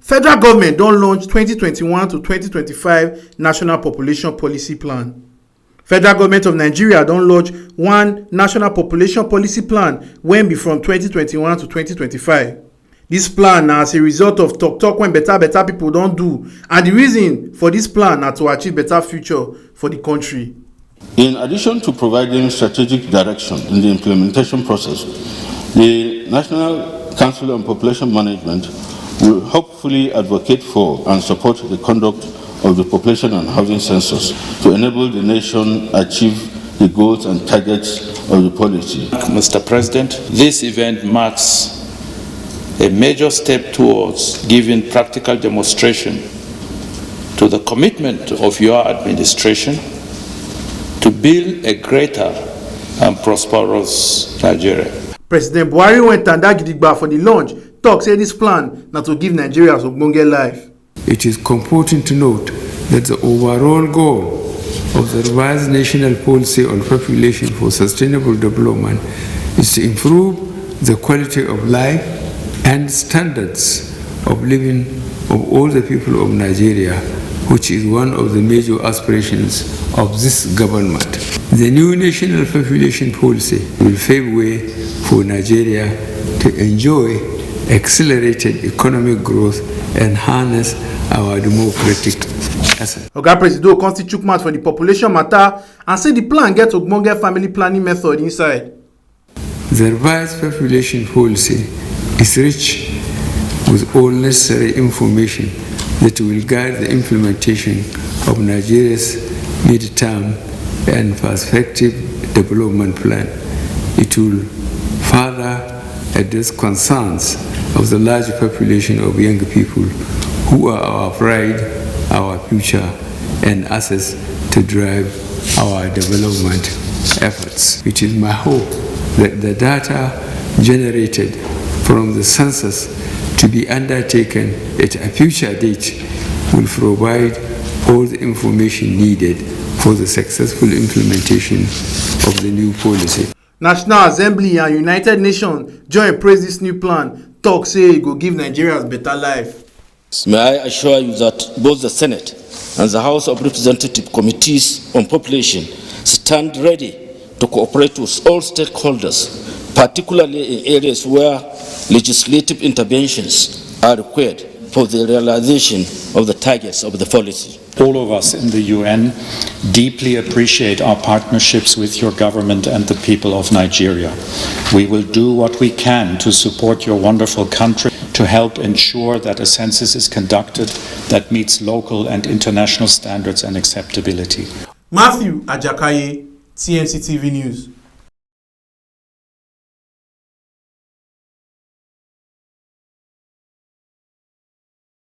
Federal government don launch 2021 to 2025 National Population Policy Plan. Federal government of Nigeria don launch one National Population Policy Plan wey be from 2021 to 2025. Dis plan na as a result of talk when better people don do, and the reason for dis plan na to achieve better future for the country. In addition to providing strategic direction in the implementation process, the National Council on Population Management will hopefully advocate for and support the conduct of the population and housing census to enable the nation achieve the goals and targets of the policy. Mr. President, this event marks a major step towards giving practical demonstration to the commitment of your administration to build a greater and prosperous Nigeria. President Buhari went tanda gidigba for the launch, talk say this plan na to give Nigerians ogbonge life. It is comforting to note that the overall goal of the revised national policy on population for sustainable development is to improve the quality of life and standards of living of all the people of Nigeria, which is one of the major aspirations of this government. The new national population policy will pave way for Nigeria to enjoy accelerated economic growth and harness our democratic assets. Oga Presido constitute mouth for the population matter and say the plan get ogbonge family planning method inside. The revised population policy is rich with all necessary information that will guide the implementation of Nigeria's mid-term and prospective development plan. It will further address concerns of the large population of young people who are our pride, our future, and assets to drive our development efforts. It is my hope that the data generated from the census to be undertaken at a future date will provide all the information needed for the successful implementation of the new policy. National Assembly and United Nations join praise this new plan, talk say e go give Nigerians better life. May I assure you that both the Senate and the House of Representatives Committees on Population stand ready to cooperate with all stakeholders, particularly in areas where legislative interventions are required for the realization of the targets of the policy. All of us in the UN deeply appreciate our partnerships with your government and the people of Nigeria. We will do what we can to support your wonderful country, to help ensure that a census is conducted that meets local and international standards and acceptability. Matthew Ajakaye, TMC TV News.